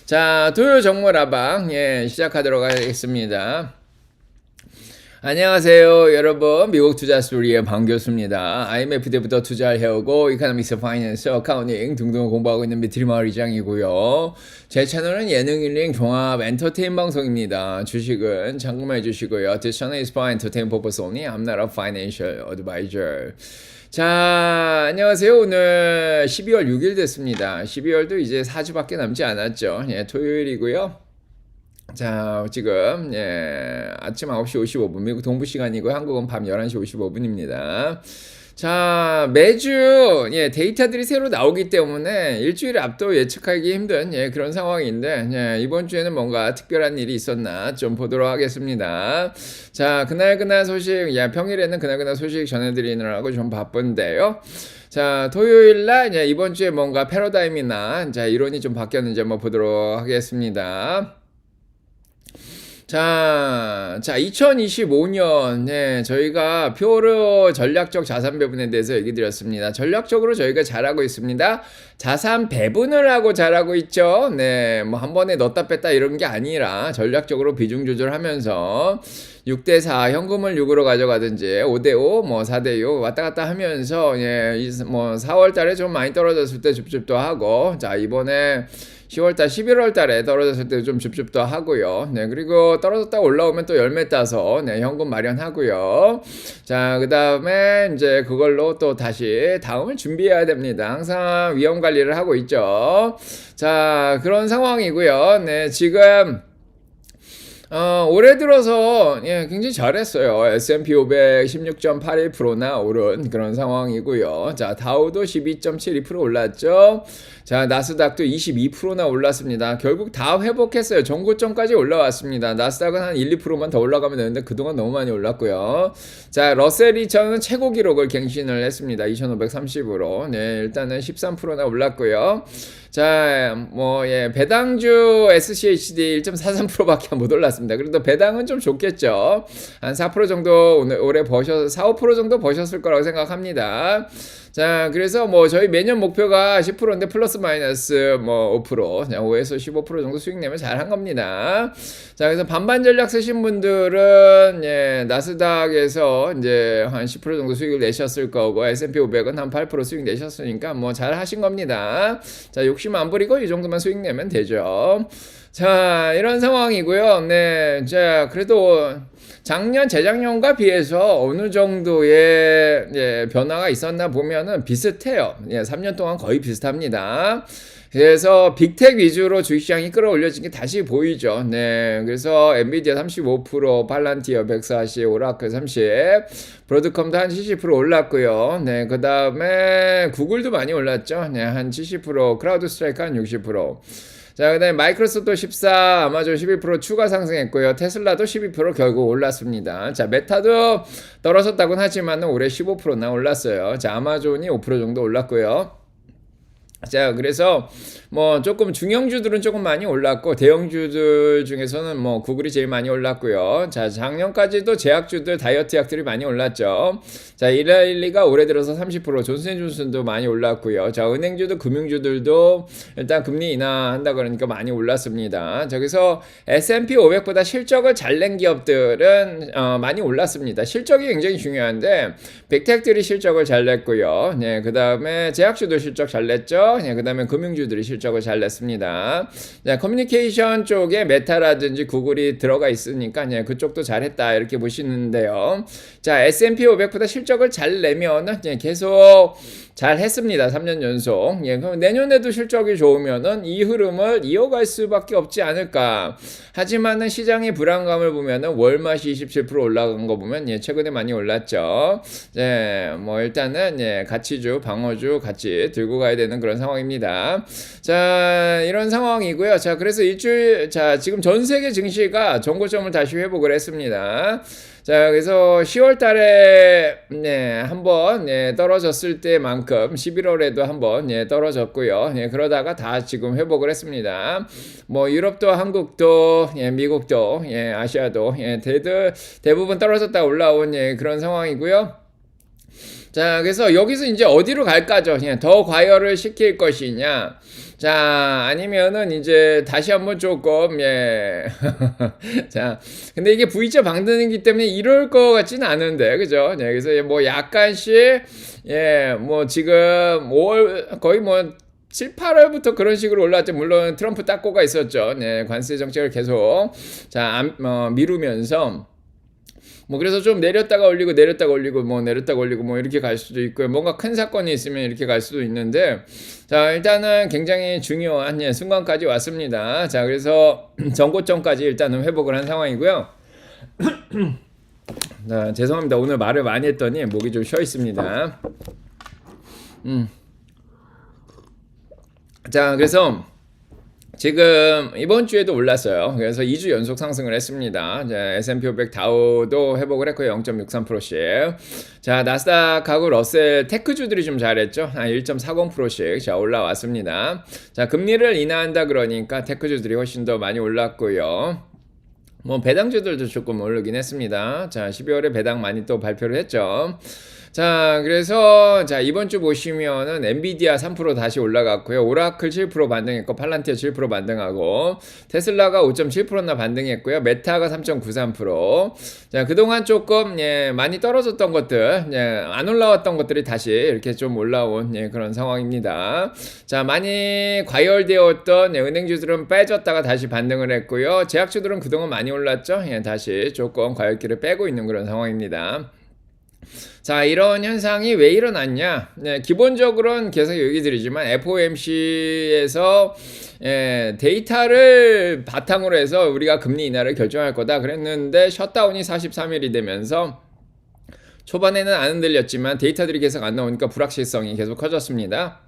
자, 토요 정모라방 시작하도록 하겠습니다. 안녕하세요, 여러분. 미국 투자 스토리의 방 교수입니다. IMF 때부터 투자를 해오고 이코노믹스, 파이낸스, 어카운팅 등등 공부하고 있는 미트리 마을 이장이고요. 제 채널은 예능 힐링 종합 엔터테인 방송입니다. 주식은 잠금해 주시고요. This channel is for entertainment purpose only. I'm not a financial advisor. 자, 안녕하세요. 오늘 12월 6일 됐습니다. 12월도 이제 4주밖에 남지 않았죠. 토요일이고요. 자, 지금 아침 9시 55분 미국 동부 시간이고 한국은 밤 11시 55분입니다. 자, 매주 데이터들이 새로 나오기 때문에 일주일 앞도 예측하기 힘든 그런 상황인데 이번 주에는 뭔가 특별한 일이 있었나 좀 보도록 하겠습니다. 자, 그날 소식, 평일에는 그날 소식 전해드리느라고 좀 바쁜데요. 자, 토요일날 이번 주에 뭔가 패러다임이나 이론이 좀 바뀌었는지 한번 보도록 하겠습니다. 자, 2025년, 저희가 표로 전략적 자산 배분에 대해서 얘기 드렸습니다. 전략적으로 저희가 잘하고 있습니다. 자산 배분을 하고 잘하고 있죠. 뭐 한 번에 넣었다 뺐다 이런 게 아니라 전략적으로 비중 조절하면서 6대4 현금을 6으로 가져가든지 5대5 4대6 왔다 갔다 하면서 뭐 4월 달에 좀 많이 떨어졌을 때 줍줍도 하고, 자, 이번에 10월달, 11월달에 떨어졌을 때 좀 줍줍도 하고요. 그리고 떨어졌다 올라오면 또 열매 따서 현금 마련하고요. 자, 그 다음에 이제 그걸로 또 다시 다음을 준비해야 됩니다. 항상 위험 관리를 하고 있죠. 자, 그런 상황이고요. 지금 올해 들어서 굉장히 잘했어요. S&P 500 16.81%나 오른 그런 상황이고요. 자, 다우도 12.72% 올랐죠. 자, 나스닥도 22%나 올랐습니다. 결국 다 회복했어요. 전고점까지 올라왔습니다. 나스닥은 한 1, 2%만 더 올라가면 되는데 그동안 너무 많이 올랐고요. 자, 러셀 2000은 최고 기록을 갱신을 했습니다. 2530으로. 일단은 13%나 올랐고요. 자, 배당주 SCHD 1.43%밖에 못 올랐습니다. 그래도 배당은 좀 좋겠죠. 한 4% 정도 올해 4, 5% 정도 버셨을 거라고 생각합니다. 자, 그래서 저희 매년 목표가 10%인데 플러스 마이너스 5%, 5에서 15% 정도 수익 내면 잘한 겁니다. 자, 그래서 반반 전략 쓰신 분들은 나스닥에서 이제 한 10% 정도 수익을 내셨을 거고, S&P 500은 한 8% 수익 내셨으니까 잘 하신 겁니다. 자, 욕심 안 부리고 이 정도만 수익 내면 되죠. 자, 이런 상황이고요. 자, 그래도 작년, 재작년과 비해서 어느 정도의 변화가 있었나 보면은 비슷해요. 3년 동안 거의 비슷합니다. 그래서 빅텍 위주로 주식시장이 끌어올려진 게 다시 보이죠. 그래서 엔비디아 35%, 팔란티어 140, 오라클 30, 브로드컴도 한 70% 올랐고요. 그 다음에 구글도 많이 올랐죠. 한 70%, 크라우드 스트라이크 한 60%. 자, 그 다음에 마이크로소프트 14, 아마존 11% 추가 상승했고요. 테슬라도 12% 결국 올랐습니다. 자, 메타도 떨어졌다고는 하지만 올해 15%나 올랐어요. 자, 아마존이 5% 정도 올랐고요. 자, 그래서 조금 중형주들은 조금 많이 올랐고, 대형주들 중에서는 구글이 제일 많이 올랐고요. 자, 작년까지도 제약주들, 다이어트 약들이 많이 올랐죠. 자, 일라일리가 올해 들어서 30%, 존슨앤존슨도 많이 올랐고요. 자, 은행주도 금융주들도 일단 금리 인하한다 그러니까 많이 올랐습니다. 자, 그래서 S&P 500보다 실적을 잘 낸 기업들은 많이 올랐습니다. 실적이 굉장히 중요한데, 빅텍들이 실적을 잘 냈고요. 그 다음에 제약주도 실적 잘 냈죠. 그 다음에 금융주들이 실적을 잘 냈습니다. 자, 커뮤니케이션 쪽에 메타라든지 구글이 들어가 있으니까 그쪽도 잘했다 이렇게 보시는데요. 자, S&P 500보다 실적을 잘 내면은 계속 잘 했습니다. 3년 연속. 그럼 내년에도 실적이 좋으면은 이 흐름을 이어갈 수밖에 없지 않을까. 하지만은 시장의 불안감을 보면은 월마시 27% 올라간 거 보면 최근에 많이 올랐죠. 일단은 가치주, 방어주 같이 들고 가야 되는 그런 상황입니다. 자, 이런 상황이고요. 자, 그래서 지금 전 세계 증시가 전고점을 다시 회복을 했습니다. 자, 그래서 10월 달에 한번 떨어졌을 때만큼 11월에도 한번 떨어졌고요. 그러다가 다 지금 회복을 했습니다. 유럽도 한국도 미국도 아시아도 대부분 떨어졌다 올라온 그런 상황이고요. 자, 그래서 여기서 이제 어디로 갈까죠? 더 과열을 시킬 것이냐, 자, 아니면은 이제 다시 한번 조금, 예. 자, 근데 이게 V자 방등이기 때문에 이럴 것 같지는 않은데, 그죠? 네, 그래서 뭐 약간씩, 예, 뭐 지금 5월, 거의 뭐 7, 8월부터 그런 식으로 올라왔죠. 물론 트럼프 딱고가 있었죠. 네, 관세 정책을 계속, 자, 미루면서. 뭐 그래서 좀 내렸다가 올리고 내렸다가 올리고 뭐 내렸다가 올리고 뭐 이렇게 갈 수도 있고요. 뭔가 큰 사건이 있으면 이렇게 갈 수도 있는데, 자, 일단은 굉장히 중요한 순간까지 왔습니다. 자, 그래서 전고점까지 일단은 회복을 한 상황이고요. 자, 죄송합니다. 오늘 말을 많이 했더니 목이 좀 쉬어 있습니다. 자, 그래서 지금 이번 주에도 올랐어요. 그래서 2주 연속 상승을 했습니다. S&P 500 다우도 회복을 했고요. 0.63%씩. 자, 나스닥하고 러셀 테크주들이 좀 잘했죠. 1.40%씩 자, 올라왔습니다. 자, 금리를 인하한다 그러니까 테크주들이 훨씬 더 많이 올랐고요. 뭐 배당주들도 조금 오르긴 했습니다. 자, 12월에 배당 많이 또 발표를 했죠. 자, 그래서 자, 이번 주 보시면은 엔비디아 3% 다시 올라갔고요. 오라클 7% 반등했고 팔란티아 7% 반등하고 테슬라가 5.7%나 반등했고요. 메타가 3.93%. 자, 그동안 조금 많이 떨어졌던 것들, 안 올라왔던 것들이 다시 이렇게 좀 올라온 그런 상황입니다. 자, 많이 과열되었던 은행주들은 빠졌다가 다시 반등을 했고요. 제약주들은 그동안 많이 올랐죠. 다시 조금 과열기를 빼고 있는 그런 상황입니다. 자, 이런 현상이 왜 일어났냐? 기본적으로는 계속 얘기 드리지만 FOMC에서 데이터를 바탕으로 해서 우리가 금리 인하를 결정할 거다 그랬는데 셧다운이 43일이 되면서 초반에는 안 흔들렸지만 데이터들이 계속 안 나오니까 불확실성이 계속 커졌습니다.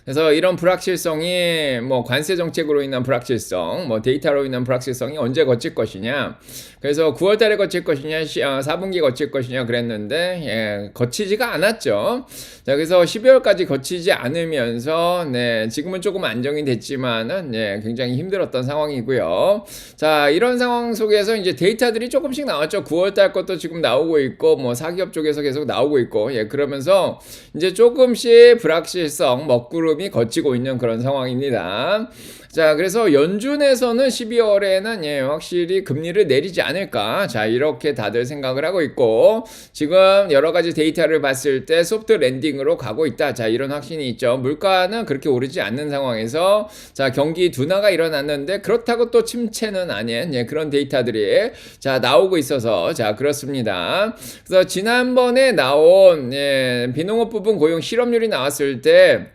그래서 이런 불확실성이 뭐 관세 정책으로 인한 불확실성, 뭐 데이터로 인한 불확실성이 언제 거칠 것이냐. 그래서 9월 달에 거칠 것이냐, 4분기 거칠 것이냐 그랬는데 거치지가 않았죠. 자, 그래서 12월까지 거치지 않으면서 지금은 조금 안정이 됐지만은 굉장히 힘들었던 상황이고요. 자, 이런 상황 속에서 이제 데이터들이 조금씩 나왔죠. 9월 달 것도 지금 나오고 있고 뭐 사기업 쪽에서 계속 나오고 있고 그러면서 이제 조금씩 불확실성 먹구름이 거치고 있는 그런 상황입니다. 자, 그래서 연준에서는 12월에는 확실히 금리를 내리지 않을까. 자, 이렇게 다들 생각을 하고 있고, 지금 여러 가지 데이터를 봤을 때 소프트 랜딩으로 가고 있다. 자, 이런 확신이 있죠. 물가는 그렇게 오르지 않는 상황에서, 자, 경기 둔화가 일어났는데, 그렇다고 또 침체는 아닌, 그런 데이터들이, 자, 나오고 있어서, 자, 그렇습니다. 그래서 지난번에 나온, 비농업 부분 고용 실업률이 나왔을 때,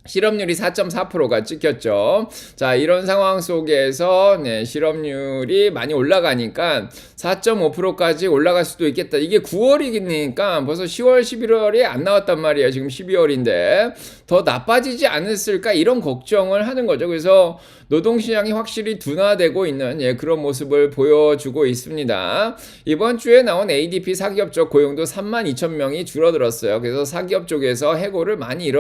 실업률이 4.4%가 찍혔죠. 자, 이런 상황 속에서 실업률이 많이 올라가니까 4.5%까지 올라갈 수도 있겠다. 이게 9월이니까 벌써 10월, 11월이 안 나왔단 말이에요. 지금 12월인데 더 나빠지지 않았을까 이런 걱정을 하는 거죠. 그래서 노동시장이 확실히 둔화되고 있는 그런 모습을 보여주고 있습니다. 이번 주에 나온 ADP 사기업 쪽 고용도 32,000명이 줄어들었어요. 그래서 사기업 쪽에서 해고를 많이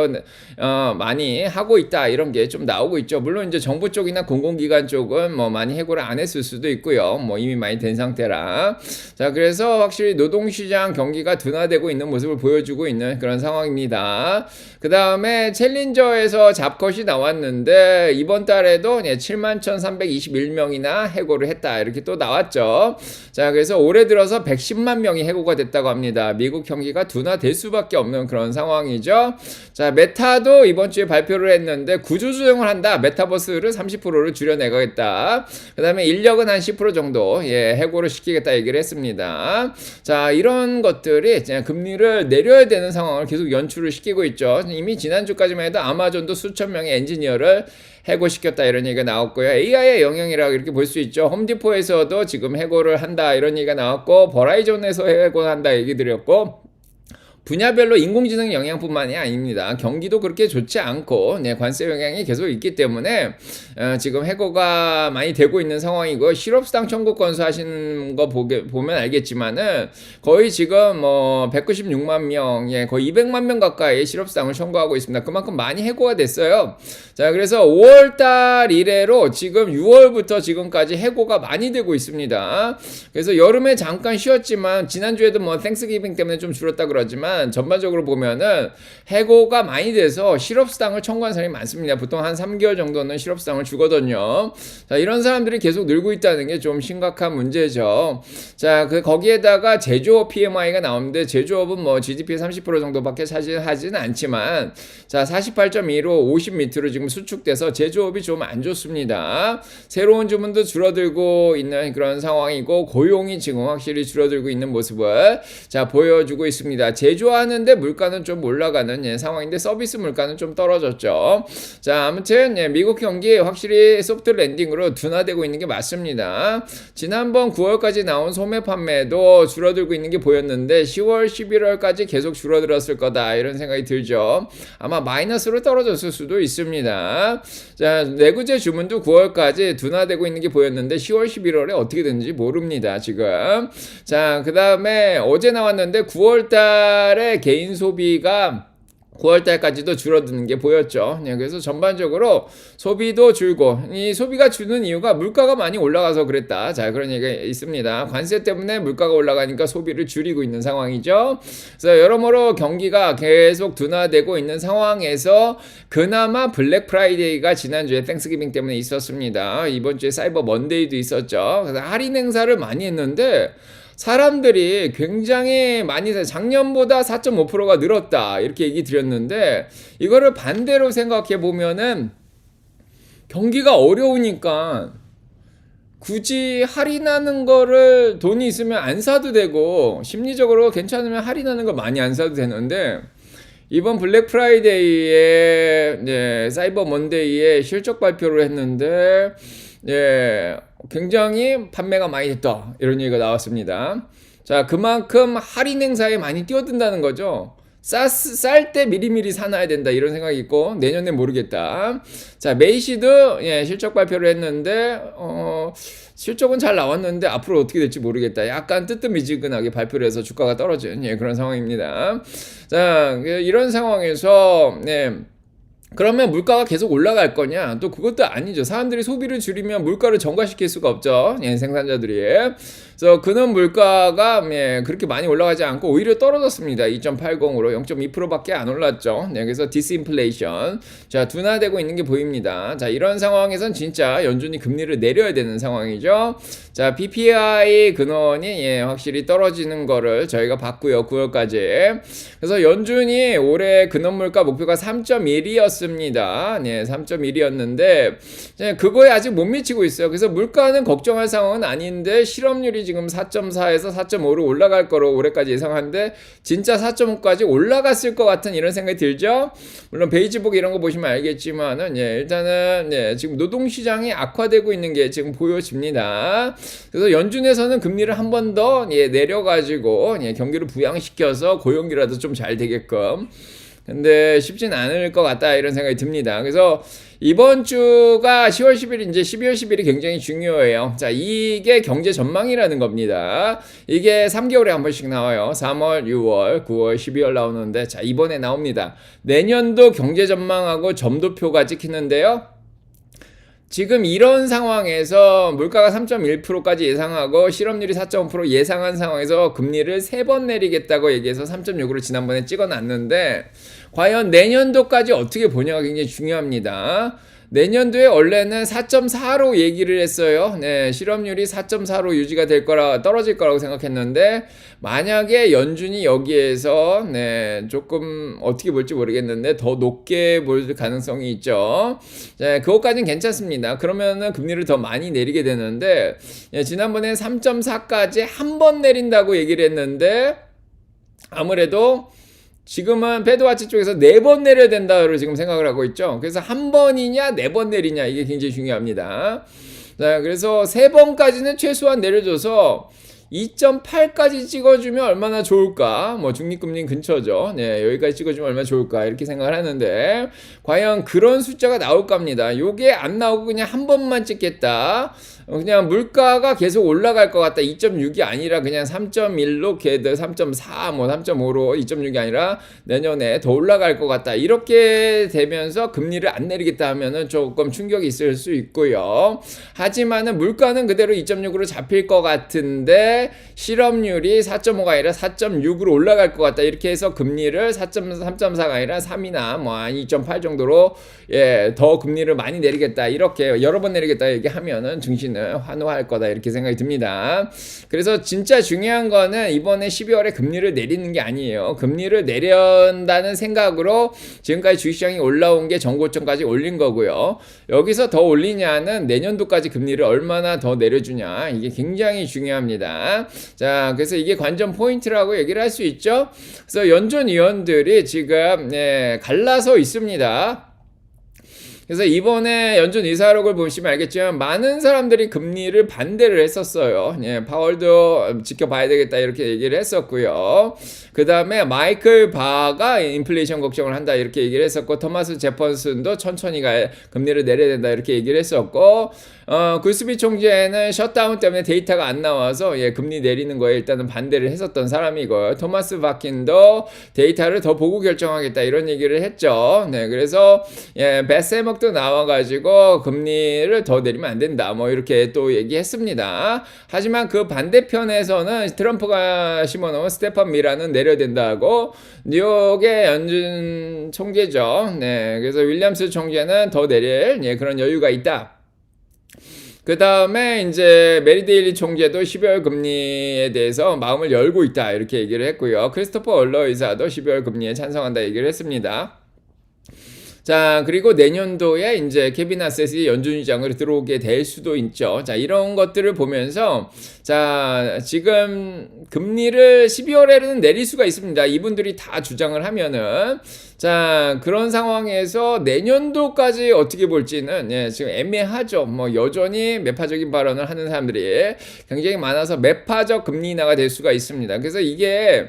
많이 하고 있다 이런 게 좀 나오고 있죠. 물론 이제 정부 쪽이나 공공기관 쪽은 뭐 많이 해고를 안 했을 수도 있고요. 뭐 이미 많이 된 상태라. 자, 그래서 확실히 노동시장 경기가 둔화되고 있는 모습을 보여주고 있는 그런 상황입니다. 그 다음에 챌린저에서 잡컷이 나왔는데 이번 달에도 71,321명이나 해고를 했다 이렇게 또 나왔죠. 자, 그래서 올해 들어서 110만 명이 해고가 됐다고 합니다. 미국 경기가 둔화될 수밖에 없는 그런 상황이죠. 자, 메타도 이번 주에 발표를 했는데 구조조정을 한다. 메타버스를 30%를 줄여내겠다. 그 다음에 인력은 한 10% 정도 해고를 시키겠다 얘기를 했습니다. 자, 이런 것들이 금리를 내려야 되는 상황을 계속 연출을 시키고 있죠. 이미 지난주까지만 해도 아마존도 수천 명의 엔지니어를 해고시켰다 이런 얘기가 나왔고요. AI의 영향이라고 이렇게 볼 수 있죠. 홈디포에서도 지금 해고를 한다 이런 얘기가 나왔고 버라이존에서 해고한다 얘기 드렸고 분야별로 인공지능 영향뿐만이 아닙니다. 경기도 그렇게 좋지 않고 관세 영향이 계속 있기 때문에 지금 해고가 많이 되고 있는 상황이고 실업수당 청구 건수 하시는 거 보면 알겠지만은 거의 지금 뭐 196만 명, 거의 200만 명 가까이 실업수당을 청구하고 있습니다. 그만큼 많이 해고가 됐어요. 자, 그래서 5월달 이래로 지금 6월부터 지금까지 해고가 많이 되고 있습니다. 그래서 여름에 잠깐 쉬었지만 지난주에도 뭐 땡스기빙 때문에 좀 줄었다 그러지만 있지만 전반적으로 보면은 해고가 많이 돼서 실업수당을 청구한 사람이 많습니다. 보통 한 3개월 정도는 실업수당을 주거든요. 자, 이런 사람들이 계속 늘고 있다는 게 좀 심각한 문제죠. 자, 거기에다가 제조업 PMI가 나오는데 제조업은 뭐 GDP 30% 정도밖에 차지하지는 않지만 자, 48.2로 50 밑으로 지금 수축돼서 제조업이 좀 안 좋습니다. 새로운 주문도 줄어들고 있는 그런 상황이고 고용이 지금 확실히 줄어들고 있는 모습을 자, 보여주고 있습니다. 제조하는데 물가는 좀 올라가는 상황인데 서비스 물가는 좀 떨어졌죠. 자, 아무튼 미국 경기 확실히 소프트 랜딩으로 둔화되고 있는 게 맞습니다. 지난번 9월까지 나온 소매 판매도 줄어들고 있는 게 보였는데 10월, 11월까지 계속 줄어들었을 거다 이런 생각이 들죠. 아마 마이너스로 떨어졌을 수도 있습니다. 자, 내구재 주문도 9월까지 둔화되고 있는 게 보였는데 10월, 11월에 어떻게 되는지 모릅니다 지금. 자, 그 다음에 어제 나왔는데 9월 달에 개인 소비가 9월달까지도 줄어드는 게 보였죠. 그래서 전반적으로 소비도 줄고 이 소비가 주는 이유가 물가가 많이 올라가서 그랬다. 자, 그런 얘기가 있습니다. 관세 때문에 물가가 올라가니까 소비를 줄이고 있는 상황이죠. 그래서 여러모로 경기가 계속 둔화되고 있는 상황에서 그나마 블랙 프라이데이가 지난주에 땡스기빙 때문에 있었습니다. 이번 주에 사이버 먼데이도 있었죠. 그래서 할인 행사를 많이 했는데 사람들이 굉장히 많이 작년보다 4.5%가 늘었다 이렇게 얘기 드렸는데 이거를 반대로 생각해 보면은 경기가 어려우니까 굳이 할인하는 거를 돈이 있으면 안 사도 되고 심리적으로 괜찮으면 할인하는 걸 많이 안 사도 되는데 이번 블랙 프라이데이에 사이버 먼데이에 실적 발표를 했는데 굉장히 판매가 많이 됐다 이런 얘기가 나왔습니다. 자, 그만큼 할인 행사에 많이 뛰어든다는 거죠. 쌀 때 미리미리 사놔야 된다 이런 생각이 있고 내년엔 모르겠다. 자, 메이시도 실적 발표를 했는데 실적은 잘 나왔는데 앞으로 어떻게 될지 모르겠다. 약간 뜨뜻미지근하게 발표를 해서 주가가 떨어진 그런 상황입니다. 자, 이런 상황에서 그러면 물가가 계속 올라갈 거냐? 또 그것도 아니죠. 사람들이 소비를 줄이면 물가를 전가시킬 수가 없죠. 생산자들이. 그래서 그는 물가가 그렇게 많이 올라가지 않고 오히려 떨어졌습니다. 2.80으로 0.2%밖에 안 올랐죠. 그래서 디스인플레이션. 자, 둔화되고 있는 게 보입니다. 자, 이런 상황에선 진짜 연준이 금리를 내려야 되는 상황이죠. 자, PPI 근원이 확실히 떨어지는 거를 저희가 봤고요. 9월까지. 그래서 연준이 올해 근원 물가 목표가 3.1이었습니다. 3.1이었는데 그거에 아직 못 미치고 있어요. 그래서 물가는 걱정할 상황은 아닌데 실업률이 지금 4.4에서 4.5로 올라갈 거로 올해까지 예상하는데 진짜 4.5까지 올라갔을 것 같은 이런 생각이 들죠. 물론 베이지복 이런 거 보시면 알겠지만은 일단은 지금 노동시장이 악화되고 있는 게 지금 보여집니다. 그래서 연준에서는 금리를 한 번 더 내려가지고 경기를 부양시켜서 고용기라도 좀 잘 되게끔 근데 쉽진 않을 것 같다 이런 생각이 듭니다. 그래서 이번 주가 10월 10일 이제 12월 10일이 굉장히 중요해요. 자, 이게 경제 전망이라는 겁니다. 이게 3개월에 한 번씩 나와요. 3월, 6월, 9월, 12월 나오는데 자, 이번에 나옵니다. 내년도 경제 전망하고 점도표가 찍히는데요. 지금 이런 상황에서 물가가 3.1%까지 예상하고 실업률이 4.5% 예상한 상황에서 금리를 3번 내리겠다고 얘기해서 3.6으로 지난번에 찍어놨는데 과연 내년도까지 어떻게 보냐가 굉장히 중요합니다. 내년도에 원래는 4.4로 얘기를 했어요. 실업률이 4.4로 유지가 될 거라 떨어질 거라고 생각했는데 만약에 연준이 여기에서 조금 어떻게 볼지 모르겠는데 더 높게 볼 가능성이 있죠. 그것까지는 괜찮습니다. 그러면은 금리를 더 많이 내리게 되는데 지난번에 3.4까지 한 번 내린다고 얘기를 했는데 아무래도 지금은 패드와치 쪽에서 4번 내려야 된다고 지금 생각을 하고 있죠. 그래서 한 번이냐 4번 내리냐 이게 굉장히 중요합니다. 자, 그래서 3번까지는 최소한 내려줘서 2.8까지 찍어주면 얼마나 좋을까? 뭐 중립금리 근처죠. 여기까지 찍어주면 얼마나 좋을까? 이렇게 생각을 하는데 과연 그런 숫자가 나올까 합니다. 요게 안 나오고 그냥 한 번만 찍겠다. 그냥 물가가 계속 올라갈 것 같다. 2.6이 아니라 그냥 3.1로 걔들 3.4, 뭐 3.5로 2.6이 아니라 내년에 더 올라갈 것 같다. 이렇게 되면서 금리를 안 내리겠다 하면은 조금 충격이 있을 수 있고요. 하지만은 물가는 그대로 2.6으로 잡힐 것 같은데 올해 실업률이 4.5가 아니라 4.6으로 올라갈 것 같다. 이렇게 해서 금리를 3.4가 아니라 3이나 뭐 2.8 정도로 더 금리를 많이 내리겠다. 이렇게 여러 번 내리겠다 얘기하면은 증시는 환호할 거다. 이렇게 생각이 듭니다. 그래서 진짜 중요한 거는 이번에 12월에 금리를 내리는 게 아니에요. 금리를 내린다는 생각으로 지금까지 주식시장이 올라온 게 정고점까지 올린 거고요. 여기서 더 올리냐는 내년도까지 금리를 얼마나 더 내려주냐. 이게 굉장히 중요합니다. 자, 그래서 이게 관전 포인트라고 얘기를 할 수 있죠. 그래서 연준 위원들이 지금 갈라서 있습니다. 그래서 이번에 연준 의사록을 보시면 알겠지만 많은 사람들이 금리를 반대를 했었어요. 파월도 지켜봐야 되겠다 이렇게 얘기를 했었고요. 그 다음에 마이클 바가 인플레이션 걱정을 한다 이렇게 얘기를 했었고, 토마스 제퍼슨도 천천히 금리를 내려야 된다 이렇게 얘기를 했었고, 굴스비 총재는 셧다운 때문에 데이터가 안 나와서 금리 내리는 거에 일단은 반대를 했었던 사람이고요. 토마스 바킨도 데이터를 더 보고 결정하겠다 이런 얘기를 했죠. 그래서 베세먹도 나와가지고 금리를 더 내리면 안 된다 뭐 이렇게 또 얘기했습니다. 하지만 그 반대편에서는 트럼프가 심어놓은 스테판 미라는 내려야 된다고, 뉴욕의 연준 총재죠. 그래서 윌리엄스 총재는 더 내릴 그런 여유가 있다. 그 다음에 이제 메리 데일리 총재도 12월 금리에 대해서 마음을 열고 있다 이렇게 얘기를 했고요. 크리스토퍼 얼러 의사도 12월 금리에 찬성한다 얘기를 했습니다. 자, 그리고 내년도에 이제 케빈 하셋이 연준의장으로 들어오게 될 수도 있죠. 자, 이런 것들을 보면서, 자, 지금 금리를 12월에는 내릴 수가 있습니다. 이분들이 다 주장을 하면은. 자, 그런 상황에서 내년도까지 어떻게 볼지는 지금 애매하죠. 뭐 여전히 매파적인 발언을 하는 사람들이 굉장히 많아서 매파적 금리 인하가 될 수가 있습니다. 그래서 이게,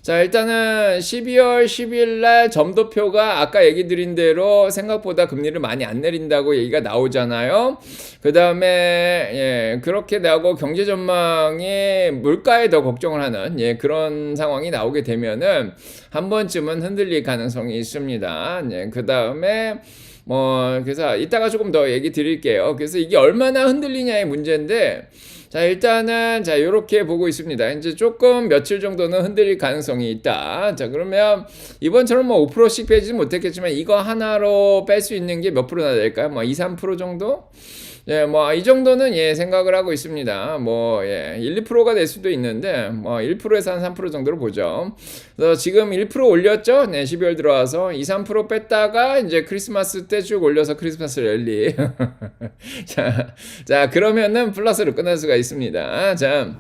자, 일단은 12월 10일 날 점도표가 아까 얘기 드린 대로 생각보다 금리를 많이 안 내린다고 얘기가 나오잖아요. 그 다음에 그렇게 나오고 경제 전망이 물가에 더 걱정을 하는 그런 상황이 나오게 되면은 한 번쯤은 흔들릴 가능성이 있습니다. 그 다음에 그래서 이따가 조금 더 얘기 드릴게요. 그래서 이게 얼마나 흔들리냐의 문제인데, 자, 일단은, 자, 요렇게 보고 있습니다. 이제 조금 며칠 정도는 흔들릴 가능성이 있다. 자, 그러면 이번처럼 5%씩 빼지는 못했겠지만 이거 하나로 뺄 수 있는 게 몇 프로나 될까요? 2, 3% 정도? 이 정도는 생각을 하고 있습니다. 1, 2%가 될 수도 있는데, 1%에서 한 3% 정도로 보죠. 그래서 지금 1% 올렸죠? 12월 들어와서 2, 3% 뺐다가 이제 크리스마스 때 쭉 올려서 크리스마스 랠리. 자, 그러면은 플러스로 끝날 수가 있습니다. 자,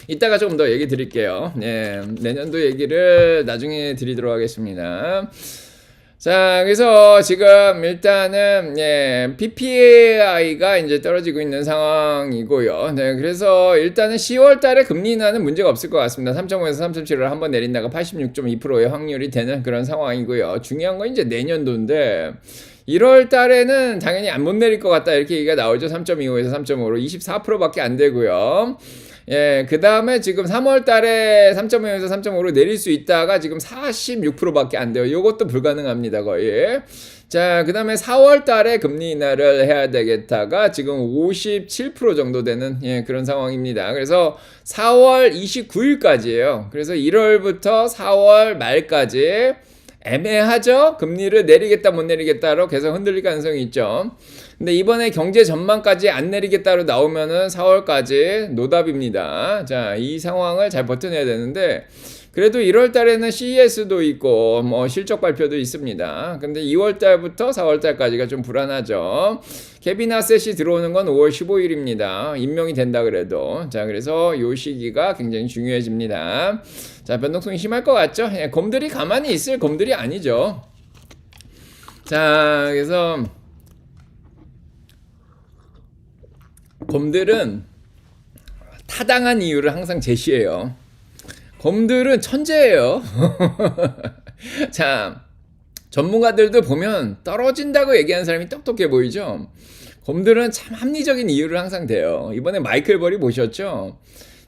이따가 조금 더 얘기 드릴게요. 내년도 얘기를 나중에 드리도록 하겠습니다. 자, 그래서 지금 일단은 PPI가 이제 떨어지고 있는 상황이고요. 그래서 일단은 10월 달에 금리 인하는 문제가 없을 것 같습니다. 3.5에서 3.7을 한번 내린다가 86.2%의 확률이 되는 그런 상황이고요. 중요한 건 이제 내년도인데, 1월 달에는 당연히 안 못 내릴 것 같다 이렇게 얘기가 나오죠. 3.25에서 3.5로 24%밖에 안 되고요. 그 다음에 지금 3월 달에 3.5에서 3.5로 내릴 수 있다가 지금 46%밖에 안 돼요. 이것도 불가능합니다, 거의. 자, 그 다음에 4월 달에 금리 인하를 해야 되겠다가 지금 57% 정도 되는 그런 상황입니다. 그래서 4월 29일까지예요. 그래서 1월부터 4월 말까지 애매하죠? 금리를 내리겠다 못 내리겠다로 계속 흔들릴 가능성이 있죠. 근데 이번에 경제 전망까지 안 내리겠다로 나오면은 4월까지 노답입니다. 자, 이 상황을 잘 버텨내야 되는데, 그래도 1월 달에는 CES도 있고 실적 발표도 있습니다. 근데 2월 달부터 4월 달까지가 좀 불안하죠. 케빈 하셋이 들어오는 건 5월 15일입니다. 임명이 된다 그래도. 자, 그래서 요 시기가 굉장히 중요해집니다. 자, 변동성이 심할 것 같죠? 곰들이 가만히 있을 곰들이 아니죠. 자, 그래서 곰들은 타당한 이유를 항상 제시해요. 곰들은 천재예요. 자, 전문가들도 보면 떨어진다고 얘기하는 사람이 똑똑해 보이죠? 곰들은 참 합리적인 이유를 항상 대요. 이번에 마이클 벌이 보셨죠?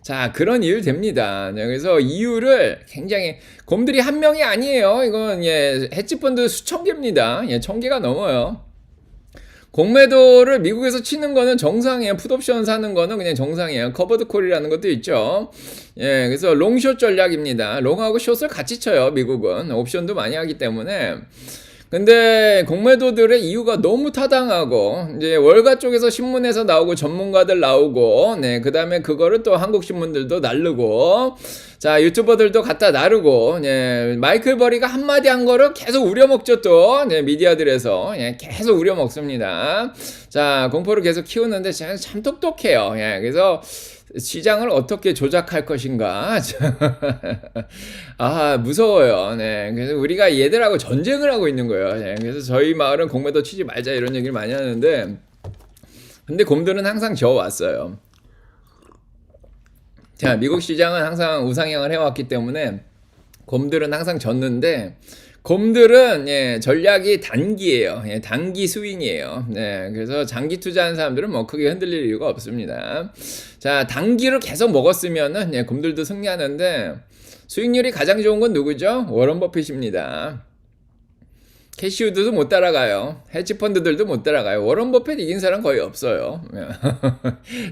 자, 그런 이유 됩니다. 그래서 이유를 굉장히, 곰들이 한 명이 아니에요. 이건 해지펀드 수천 개입니다. 1000개가 넘어요. 공매도를 미국에서 치는 거는 정상이에요. 풋옵션 사는 거는 그냥 정상이에요. 커버드 콜이라는 것도 있죠. 예, 그래서 롱숏 전략입니다. 롱하고 숏을 같이 쳐요. 미국은 옵션도 많이 하기 때문에. 근데 공매도들의 이유가 너무 타당하고, 이제 월가 쪽에서 신문에서 나오고 전문가들 나오고, 네, 그 다음에 그거를 또 한국 신문들도 나르고, 자, 유튜버들도 갖다 나르고, 네, 마이클 버리가 한마디 한 거를 계속 우려먹죠, 또, 네, 미디어들에서, 예, 계속 우려먹습니다. 자, 공포를 계속 키우는데 참 똑똑해요. 예, 그래서, 시장을 어떻게 조작할 것인가. 아, 무서워요. 네. 그래서 우리가 얘들하고 전쟁을 하고 있는 거예요. 네. 그래서 저희 마을은 공매도 치지 말자 이런 얘기를 많이 하는데, 근데 곰들은 항상 져왔어요. 자, 미국 시장은 항상 우상향을 해왔기 때문에 곰들은 항상 졌는데, 곰들은 예, 전략이 단기예요. 예, 단기 스윙이에요. 네, 그래서 장기 투자하는 사람들은 뭐 크게 흔들릴 이유가 없습니다. 자, 단기로 계속 먹었으면은 예, 곰들도 승리하는데 수익률이 가장 좋은 건 누구죠? 워런 버핏입니다. 캐시우드도 못 따라가요. 헤지펀드들도 못 따라가요. 워런 버핏 이긴 사람 거의 없어요.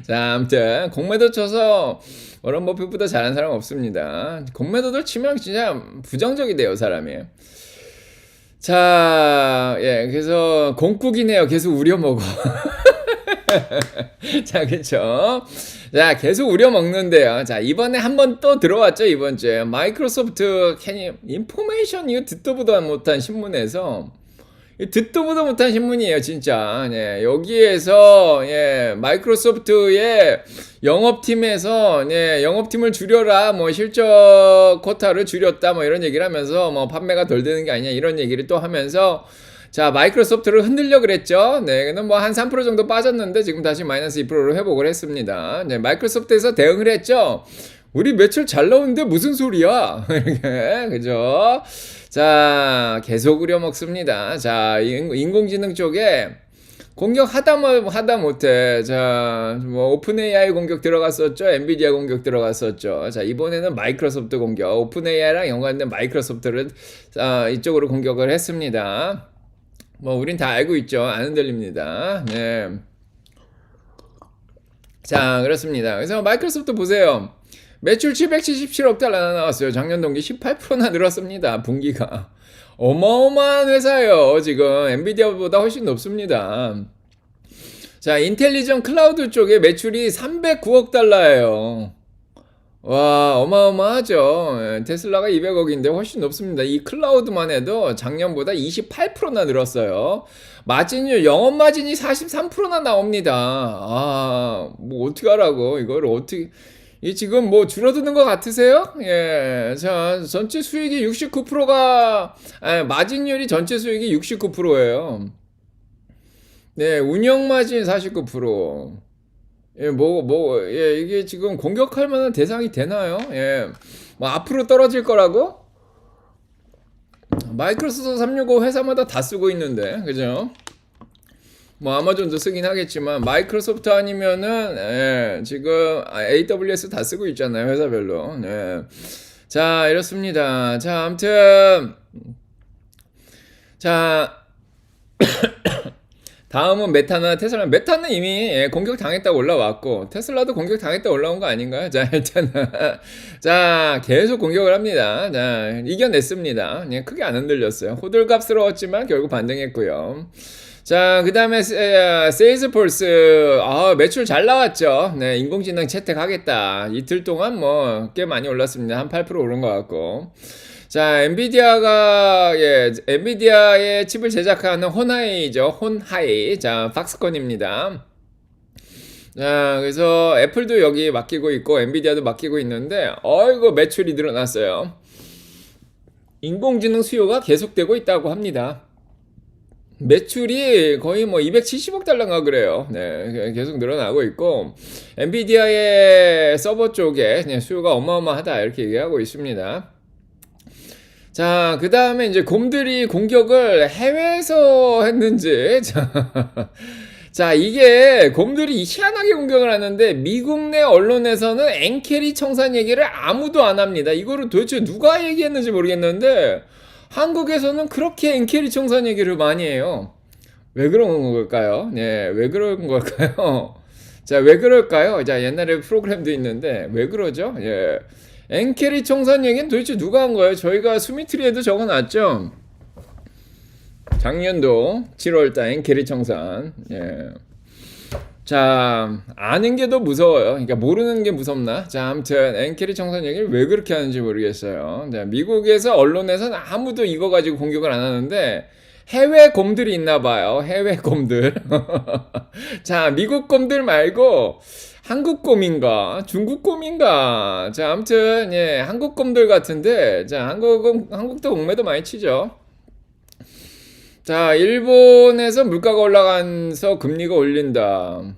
자, 아무튼 공매도 쳐서 워런 버핏보다 잘하는 사람 없습니다. 공매도들 치면 진짜 부정적이 돼요, 사람이. 자, 예, 그래서 공국이네요. 계속 우려먹어. 자, 그쵸. 자, 계속 우려먹는데요. 자, 이번에 한번 또 들어왔죠, 이번 주에. 마이크로소프트 인포메이션, 이거 듣도 보도 못한 신문에서, 듣도 보도 못한 신문이에요, 진짜. 예, 여기에서, 예, 마이크로소프트의 영업팀에서, 예, 영업팀을 줄여라, 뭐, 실적 쿼터를 줄였다, 뭐, 이런 얘기를 하면서, 뭐, 판매가 덜 되는 게 아니냐, 이런 얘기를 또 하면서, 자, 마이크로소프트를 흔들려 그랬죠. 네, 근데 뭐, 한 3% 정도 빠졌는데, 지금 다시 마이너스 2%로 회복을 했습니다. 네, 마이크로소프트에서 대응을 했죠. 우리 매출 잘 나오는데 무슨 소리야? 이렇게, 그죠? 자, 계속 우려먹습니다. 자, 인공지능 쪽에 공격 하다 못해. 자, 뭐, 오픈 AI 공격 들어갔었죠. 엔비디아 공격 들어갔었죠. 자, 이번에는 마이크로소프트 공격. 오픈 AI랑 연관된 마이크로소프트를, 이쪽으로 공격을 했습니다. 뭐, 우린 다 알고 있죠. 안 흔들립니다. 네. 자, 그렇습니다. 그래서 마이크로소프트 보세요. 매출 777억 달러나 나왔어요. 작년 동기 18%나 늘었습니다. 분기가. 어마어마한 회사예요. 지금 엔비디아보다 훨씬 높습니다. 자, 인텔리전 클라우드 쪽에 매출이 309억 달러예요. 와, 어마어마하죠. 예, 테슬라가 200억인데 훨씬 높습니다. 이 클라우드만 해도 작년보다 28%나 늘었어요. 마진율, 영업 마진이 43%나 나옵니다. 아, 뭐 어떻게 하라고 이걸 어떻게 이 지금 뭐 줄어드는 것 같으세요? 예. 자, 전체 수익이 69%가 마진율이 전체 수익이 69%예요. 네, 운영 마진 49%. 예, 예, 이게 지금 공격할 만한 대상이 되나요? 예. 뭐 앞으로 떨어질 거라고? 마이크로소프트 365 회사마다 다 쓰고 있는데. 그죠? 뭐 아마존도 쓰긴 하겠지만 마이크로소프트 아니면은 예, 지금 AWS 다 쓰고 있잖아요, 회사별로. 예. 자, 이렇습니다. 자, 아무튼 자 다음은 메타나 테슬라. 메타는 이미 예, 공격 당했다 올라왔고 테슬라도 공격 당했다 올라온 거 아닌가요? 자, 일단은 자, 계속 공격을 합니다. 자, 이겨냈습니다. 예, 크게 안 흔들렸어요. 호들갑스러웠지만 결국 반등했고요. 자, 그 다음에 세일즈폴스. 매출 잘 나왔죠. 네, 인공지능 채택하겠다. 이틀 동안 뭐 꽤 많이 올랐습니다. 한 8% 오른 것 같고. 자, 엔비디아의 칩을 제작하는 혼하이죠. 혼하이. 자, 팍스콘입니다. 자, 그래서 애플도 여기 맡기고 있고 엔비디아도 맡기고 있는데 어이구 매출이 늘어났어요. 인공지능 수요가 계속되고 있다고 합니다. 매출이 거의 뭐 270억 달러인가 그래요. 네, 계속 늘어나고 있고 엔비디아의 서버 쪽에 수요가 어마어마하다 이렇게 얘기하고 있습니다. 자, 그 다음에 이제 곰들이 공격을 해외에서 했는지 자, 이게 곰들이 희한하게 공격을 하는데 미국 내 언론에서는 엔캐리 청산 얘기를 아무도 안 합니다. 이거를 도대체 누가 얘기했는지 모르겠는데 한국에서는 그렇게 엔캐리 청산 얘기를 많이 해요. 왜 그런 걸까요? 네, 왜 그런 걸까요? 자, 왜 그럴까요? 자, 옛날에 프로그램도 있는데 왜 그러죠? 예. 엔캐리 청산 얘기는 도대체 누가 한 거예요? 저희가 수미트리에도 적어놨죠. 작년도 7월달 엔캐리 청산. 예. 자, 아는 게 더 무서워요. 그러니까 모르는 게 무섭나? 자, 아무튼 엔캐리 청산 얘기를 왜 그렇게 하는지 모르겠어요. 자, 미국에서 언론에서는 아무도 이거 가지고 공격을 안 하는데 해외 곰들이 있나 봐요. 해외 곰들. 자, 미국 곰들 말고 한국 곰인가? 중국 곰인가? 자, 아무튼 예, 한국 곰들 같은데 자, 한국도 공매도 많이 치죠. 자, 일본에서 물가가 올라가면서 금리가 올린다.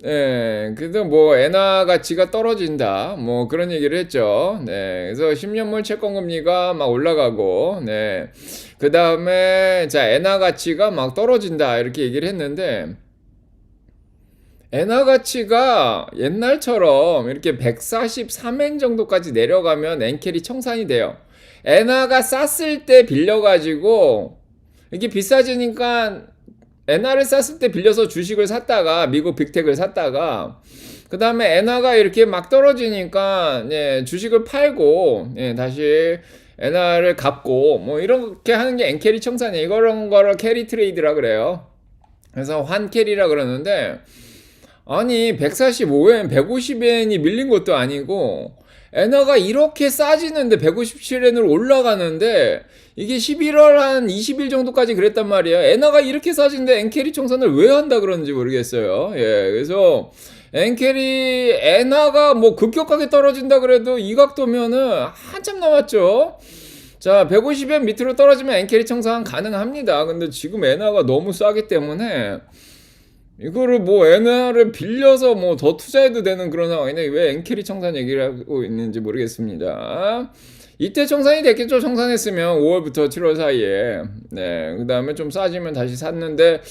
네, 그래도 뭐 엔화 가치가 떨어진다. 뭐 그런 얘기를 했죠. 네, 그래서 10년물 채권 금리가 막 올라가고, 네, 그 다음에 자 엔화 가치가 막 떨어진다 이렇게 얘기를 했는데 엔화 가치가 옛날처럼 이렇게 143엔 정도까지 내려가면 엔캐리 청산이 돼요. 엔화가 쌌을 때 빌려가지고 이게 비싸지니까 엔화를 쌌을 때 빌려서 주식을 샀다가 미국 빅텍을 샀다가 그 다음에 엔화가 이렇게 막 떨어지니까 예, 주식을 팔고 예, 다시 엔화를 갚고 뭐 이렇게 하는 게 엔캐리 청산이에요. 이런 거를 캐리 트레이드라 그래요. 그래서 환캐리라 그러는데 아니 145엔 150엔이 밀린 것도 아니고 엔화가 이렇게 싸지는데 157엔으로 올라가는데 이게 11월 한 20일 정도까지 그랬단 말이에요. 엔화가 이렇게 싸진데 엔캐리 청산을 왜 한다 그러는지 모르겠어요. 예, 그래서 엔화가 뭐 급격하게 떨어진다 그래도 이 각도면은 한참 남았죠. 자, 150엔 밑으로 떨어지면 엔캐리 청산 가능합니다. 근데 지금 엔화가 너무 싸기 때문에 이거를 뭐 엔화를 빌려서 뭐 더 투자해도 되는 그런 상황인데 왜 엔캐리 청산 얘기를 하고 있는지 모르겠습니다. 이때 청산이 됐겠죠. 청산했으면 5월부터 7월 사이에. 네. 그 다음에 좀 싸지면 다시 샀는데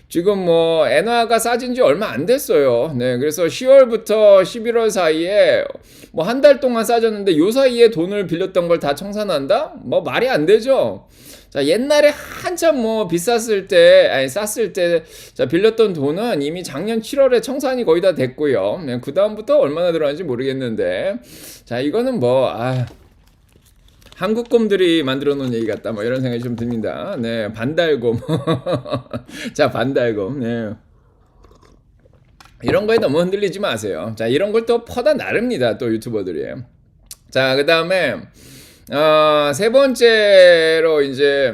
지금 뭐 엔화가 싸진 지 얼마 안 됐어요. 네. 그래서 10월부터 11월 사이에 뭐 한 달 동안 싸졌는데 요 사이에 돈을 빌렸던 걸 다 청산한다? 뭐 말이 안 되죠. 자, 옛날에 한참 뭐 비쌌을 때, 아니 쌌을 때, 자, 빌렸던 돈은 이미 작년 7월에 청산이 거의 다 됐고요. 네, 그 다음부터 얼마나 들어가는지 모르겠는데, 자, 이거는 뭐, 한국 곰들이 만들어 놓은 얘기 같다, 뭐 이런 생각이 좀 듭니다. 네, 반달곰. 자, 반달곰. 네. 이런 거에 너무 흔들리지 마세요. 자, 이런 걸 또 퍼다 나릅니다, 또 유튜버들이. 자, 그 다음에, 세 번째로 이제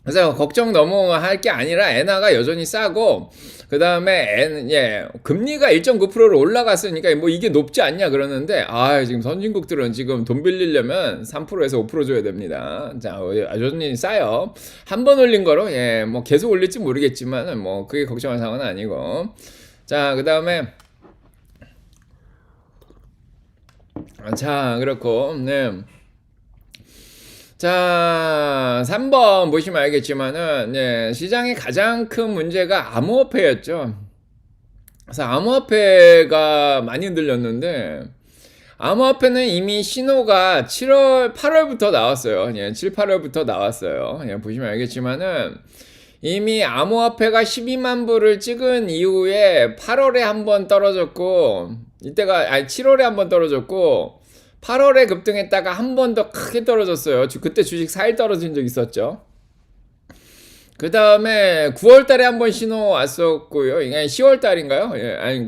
그래서 걱정 너무 할 게 아니라 엔화가 여전히 싸고 그 다음에 금리가 1.9%로 올라갔으니까 뭐 이게 높지 않냐 그러는데 지금 선진국들은 지금 돈 빌리려면 3%에서 5% 줘야 됩니다. 자, 여전히 싸요. 한 번 올린 거로 뭐 계속 올릴지 모르겠지만 뭐 그게 걱정할 상황은 아니고 자, 그 다음에 자, 그렇고 자, 3번 보시면 알겠지만은, 시장의 가장 큰 문제가 암호화폐였죠. 그래서 암호화폐가 많이 흔들렸는데, 암호화폐는 이미 신호가 8월부터 나왔어요. 7, 8월부터 나왔어요. 보시면 알겠지만은, 이미 암호화폐가 12만 불을 찍은 이후에 8월에 한번 떨어졌고, 7월에 한번 떨어졌고, 8월에 급등했다가 한 번 더 크게 떨어졌어요. 그때 주식 4일 떨어진 적 있었죠. 그 다음에 9월 달에 한 번 신호 왔었고요. 10월 달인가요?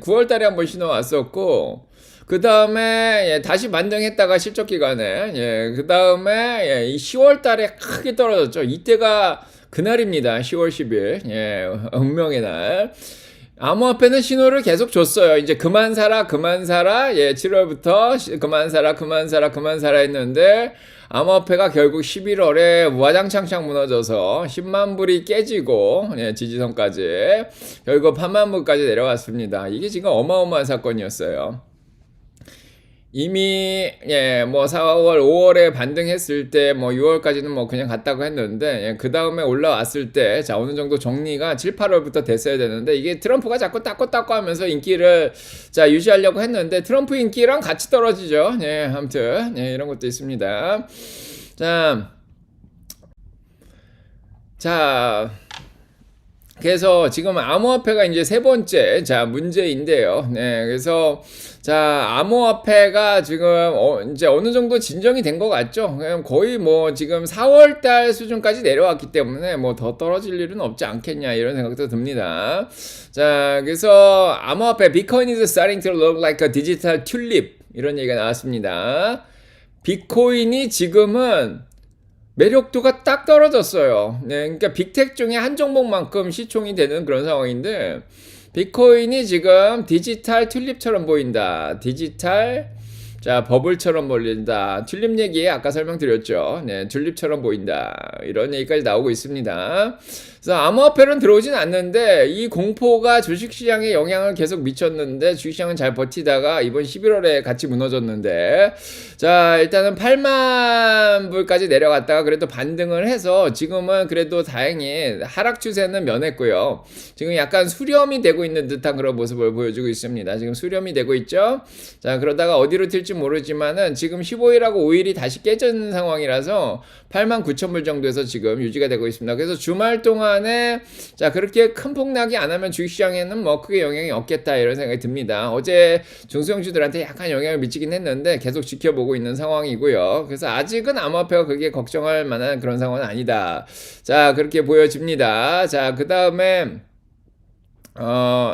9월 달에 한 번 신호 왔었고, 그 다음에 다시 만등했다가 실적 기간에, 그 다음에 10월 달에 크게 떨어졌죠. 이때가 그날입니다. 10월 10일. 운명의 날. 암호화폐는 신호를 계속 줬어요. 이제 그만 사라. 7월부터 그만 사라 했는데 암호화폐가 결국 11월에 와장창창 무너져서 10만 불이 깨지고 지지선까지 결국 8만 불까지 내려왔습니다. 이게 지금 어마어마한 사건이었어요. 이미 뭐 4월 5월에 반등했을 때 뭐 6월까지는 뭐 그냥 갔다고 했는데 그 다음에 올라왔을 때 자 어느 정도 정리가 7, 8월부터 됐어야 되는데 이게 트럼프가 자꾸 닦고 하면서 인기를 자 유지하려고 했는데 트럼프 인기랑 같이 떨어지죠. 아무튼 이런 것도 있습니다. 자 그래서 지금 암호화폐가 이제 세 번째 자 문제인데요. 네, 그래서 자 암호화폐가 지금 이제 어느 정도 진정이 된 것 같죠. 그냥 거의 뭐 지금 4월 달 수준까지 내려왔기 때문에 뭐 더 떨어질 일은 없지 않겠냐 이런 생각도 듭니다. 자, 그래서 암호화폐 비트코인 is starting to look like a digital tulip 이런 얘기가 나왔습니다. 비트코인이 지금은 매력도가 딱 떨어졌어요. 네, 그러니까 빅텍 중에 한 종목만큼 시총이 되는 그런 상황인데 비트코인이 지금 디지털 튤립처럼 보인다. 디지털 버블처럼 보인다. 튤립 얘기 아까 설명드렸죠. 네, 튤립처럼 보인다. 이런 얘기까지 나오고 있습니다. 그래서 암호화폐는 들어오진 않는데 이 공포가 주식시장에 영향을 계속 미쳤는데 주식시장은 잘 버티다가 이번 11월에 같이 무너졌는데 자 일단은 8만 불까지 내려갔다가 그래도 반등을 해서 지금은 그래도 다행히 하락 추세는 면했고요. 지금 약간 수렴이 되고 있는 듯한 그런 모습을 보여주고 있습니다. 지금 수렴이 되고 있죠. 자 그러다가 어디로 튈지 모르지만은 지금 15일하고 5일이 다시 깨지는 상황이라서 8만 9천 불 정도에서 지금 유지가 되고 있습니다. 그래서 주말 동안에 자 그렇게 큰 폭락이 안 하면 주식시장에는 뭐 크게 영향이 없겠다 이런 생각이 듭니다. 어제 중소형주들한테 약간 영향을 미치긴 했는데 계속 지켜보고 있는 상황이고요. 그래서 아직은 암호화폐가 그게 걱정할 만한 그런 상황은 아니다. 자 그렇게 보여집니다. 자 그 다음에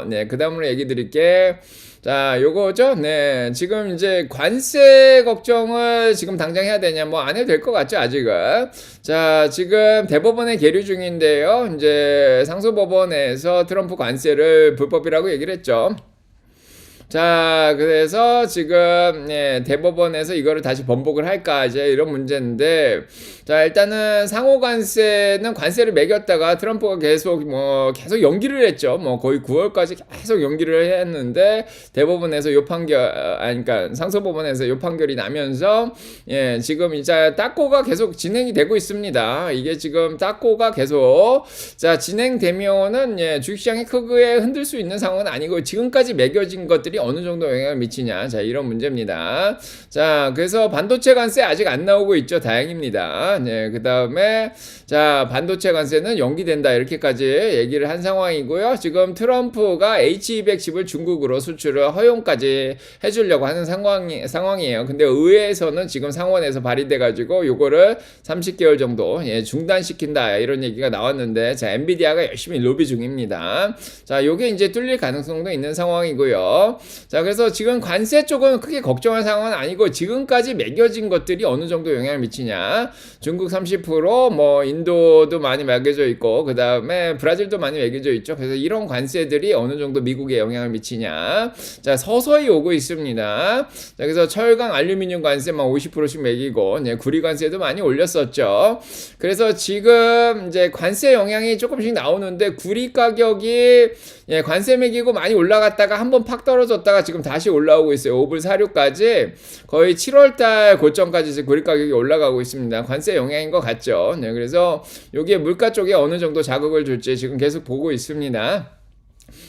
네, 그 다음으로 얘기 드릴게. 자, 요거죠? 네. 지금 이제 관세 걱정을 지금 당장 해야 되냐? 뭐 안 해도 될 것 같죠? 아직은. 자, 지금 대법원에 계류 중인데요. 이제 상소법원에서 트럼프 관세를 불법이라고 얘기를 했죠. 자, 그래서 지금 대법원에서 이거를 다시 번복을 할까 이제 이런 문제인데, 자 일단은 상호관세는 관세를 매겼다가 트럼프가 계속 연기를 했죠. 뭐 거의 9월까지 계속 연기를 했는데 대법원에서 요 판결, 그러니까 상소법원에서 요 판결이 나면서 지금 이제 딱고가 계속 진행이 되고 있습니다. 이게 지금 딱고가 계속 자 진행되면은 주식시장이 크게 흔들 수 있는 상황은 아니고 지금까지 매겨진 것들이 어느 정도 영향을 미치냐 자 이런 문제입니다. 자 그래서 반도체 관세 아직 안 나오고 있죠. 다행입니다. 네, 그 다음에 자 반도체 관세는 연기된다 이렇게까지 얘기를 한 상황이고요. 지금 트럼프가 H210을 중국으로 수출을 허용까지 해주려고 하는 상황이에요. 근데 의회에서는 지금 상원에서 발의돼 가지고 요거를 30개월 정도 중단시킨다 이런 얘기가 나왔는데 자 엔비디아가 열심히 로비 중입니다. 자 요게 이제 뚫릴 가능성도 있는 상황이고요. 자 그래서 지금 관세 쪽은 크게 걱정할 상황은 아니고 지금까지 매겨진 것들이 어느 정도 영향을 미치냐. 중국 30%, 뭐 인도도 많이 매겨져 있고 그 다음에 브라질도 많이 매겨져 있죠. 그래서 이런 관세들이 어느 정도 미국에 영향을 미치냐. 자 서서히 오고 있습니다. 자 그래서 철강, 알루미늄 관세만 50%씩 매기고 구리 관세도 많이 올렸었죠. 그래서 지금 이제 관세 영향이 조금씩 나오는데 구리 가격이 관세 매기고 많이 올라갔다가 한번 팍 떨어졌다가 지금 다시 올라오고 있어요. 5불 46까지 거의 7월달 고점까지 구리 가격이 올라가고 있습니다. 관세 영향인 것 같죠. 네, 그래서 여기에 물가 쪽에 어느 정도 자극을 줄지 지금 계속 보고 있습니다.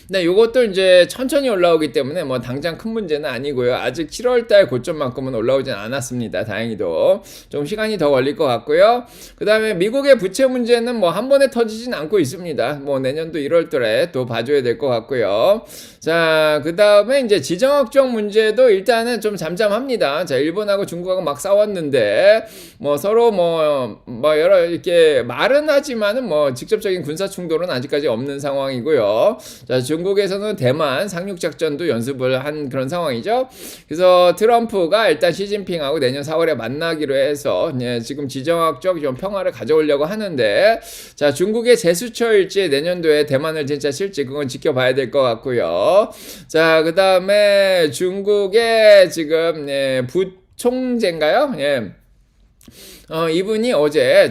네, 요것도 이제 천천히 올라오기 때문에 뭐 당장 큰 문제는 아니고요. 아직 7월달 고점만큼은 올라오진 않았습니다. 다행히도 좀 시간이 더 걸릴 것 같고요. 그 다음에 미국의 부채 문제는 뭐 한 번에 터지진 않고 있습니다. 뭐 내년도 1월달에 또 봐줘야 될 것 같고요. 자, 그 다음에 이제 지정학적 문제도 일단은 좀 잠잠합니다. 자, 일본하고 중국하고 막 싸웠는데 뭐 서로 뭐 여러 이렇게 말은 하지만은 뭐 직접적인 군사 충돌은 아직까지 없는 상황이고요. 자, 중국에서는 대만 상륙작전도 연습을 한 그런 상황이죠. 그래서 트럼프가 일단 시진핑하고 내년 4월에 만나기로 해서 지금 지정학적 좀 평화를 가져오려고 하는데 자 중국의 재수처일지 내년도에 대만을 진짜 칠지 그건 지켜봐야 될 것 같고요. 자 그 다음에 중국의 지금 부총재인가요? 이분이 어제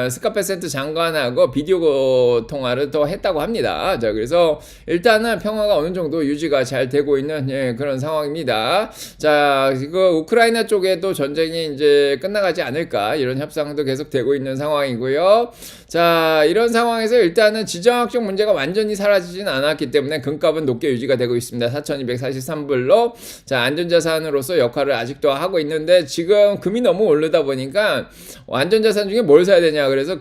스카페센트 장관하고 비디오 통화를 또 했다고 합니다. 자, 그래서 일단은 평화가 어느 정도 유지가 잘 되고 있는 그런 상황입니다. 자, 우크라이나 쪽에도 전쟁이 이제 끝나가지 않을까 이런 협상도 계속 되고 있는 상황이고요. 자, 이런 상황에서 일단은 지정학적 문제가 완전히 사라지진 않았기 때문에 금값은 높게 유지가 되고 있습니다. 4,243불로 자, 안전자산으로서 역할을 아직도 하고 있는데 지금 금이 너무 오르다 보니까 안전자산 중에 뭘 사야 되냐. 그래서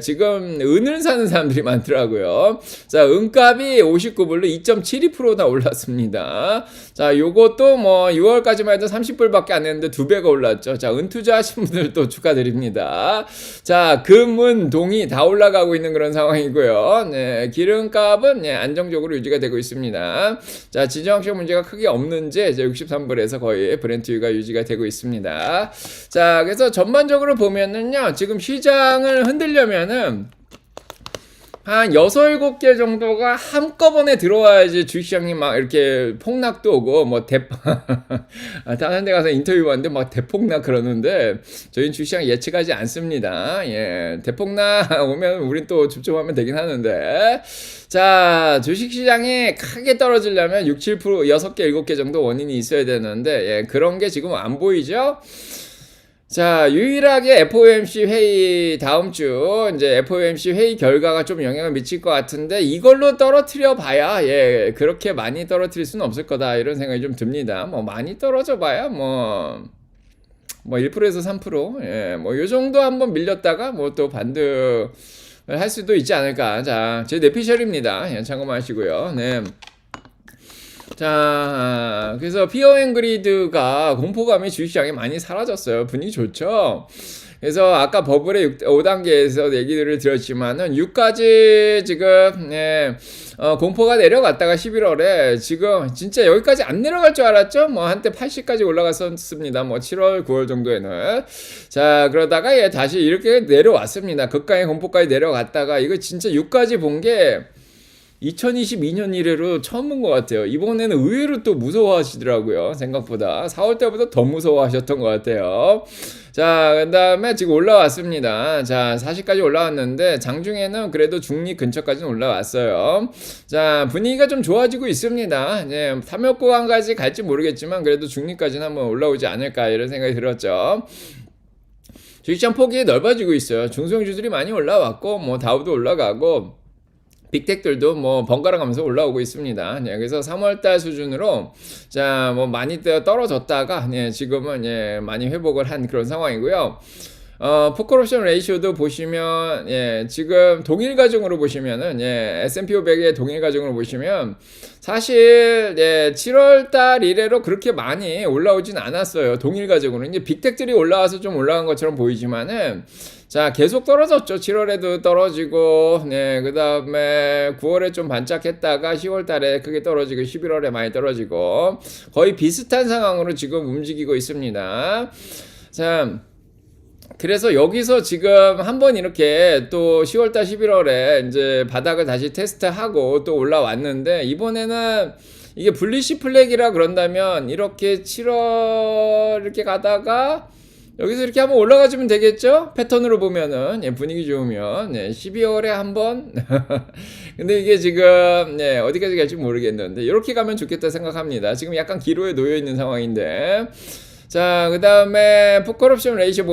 지금 은을 사는 사람들이 많더라고요. 자, 은값이 59불로 2.72%나 올랐습니다. 자, 요것도 뭐 6월까지만 해도 30불밖에 안 했는데 2배가 올랐죠. 자, 은 투자하신 분들도 축하드립니다. 자, 금은 동이 다 올라가고 있는 그런 상황이고요. 네, 기름값은 안정적으로 유지가 되고 있습니다. 자, 지정학적 문제가 크게 없는지 이제 63불에서 거의 브렌트유가 유지가 되고 있습니다. 자, 그래서 전반적으로 보면은요, 지금 시장을 흔들려면은 한 6, 7개 정도가 한꺼번에 들어와야지 주식시장이 막 이렇게 폭락도 오고, 다른 데 가서 인터뷰 봤는데 막 대폭락 그러는데, 저희는 주식시장 예측하지 않습니다. 예, 대폭락 오면 우린 또 줍줍하면 되긴 하는데. 자, 주식시장이 크게 떨어지려면 6, 7%, 6개, 7개 정도 원인이 있어야 되는데, 그런 게 지금 안 보이죠? 자, 유일하게 FOMC 회의 다음 주 이제 FOMC 회의 결과가 좀 영향을 미칠 것 같은데 이걸로 떨어뜨려 봐야 그렇게 많이 떨어뜨릴 수는 없을 거다 이런 생각이 좀 듭니다. 뭐 많이 떨어져 봐야 뭐 1%에서 3% 요 정도 한번 밀렸다가 뭐 또 반등을 할 수도 있지 않을까. 자, 제 내피셜입니다. 참고하시고요. 네. 자, 그래서 피어 앤 그리드가 공포감이 주식시장에 많이 사라졌어요. 분위기 좋죠? 그래서 아까 버블의 5단계에서 얘기들을 드렸지만은 6까지 지금 공포가 내려갔다가 11월에 지금 진짜 여기까지 안 내려갈 줄 알았죠? 뭐 한때 80까지 올라갔었습니다. 뭐 7월, 9월 정도에는. 자, 그러다가 다시 이렇게 내려왔습니다. 극강의 공포까지 내려갔다가 이거 진짜 6까지 본 게 2022년 이래로 처음 본 것 같아요. 이번에는 의외로 또 무서워하시더라고요. 생각보다 4월 때보다 더 무서워하셨던 것 같아요. 자, 그 다음에 지금 올라왔습니다. 자, 40까지 올라왔는데 장중에는 그래도 중립 근처까지는 올라왔어요. 자, 분위기가 좀 좋아지고 있습니다. 탐욕 구간까지 갈지 모르겠지만 그래도 중립까지는 한번 올라오지 않을까 이런 생각이 들었죠. 주식시장 폭이 넓어지고 있어요. 중소형주들이 많이 올라왔고 뭐 다우도 올라가고 빅텍들도 뭐 번갈아 가면서 올라오고 있습니다. 그래서 3월달 수준으로 자, 뭐 많이 떨어졌다가 지금은 많이 회복을 한 그런 상황이고요. 풋콜옵션 레이쇼도 보시면 지금 동일 가정으로 보시면은 S&P 500의 동일 가정으로 보시면 사실 7월달 이래로 그렇게 많이 올라오진 않았어요. 동일 가정으로 이제 빅텍들이 올라와서 좀 올라간 것처럼 보이지만은 자, 계속 떨어졌죠. 7월에도 떨어지고, 그 다음에 9월에 좀 반짝했다가 10월 달에 크게 떨어지고, 11월에 많이 떨어지고, 거의 비슷한 상황으로 지금 움직이고 있습니다. 자, 그래서 여기서 지금 한번 이렇게 또 10월달, 11월에 이제 바닥을 다시 테스트하고 또 올라왔는데, 이번에는 이게 불리시 플렉이라 그런다면, 이렇게 7월 이렇게 가다가, 여기서 이렇게 한번 올라가주면 되겠죠? 패턴으로 보면은 분위기 좋으면 12월에 한번 근데 이게 지금 어디까지 갈지 모르겠는데 이렇게 가면 좋겠다 생각합니다. 지금 약간 기로에 놓여 있는 상황인데 자, 그 다음에 풋콜옵션 레이쇼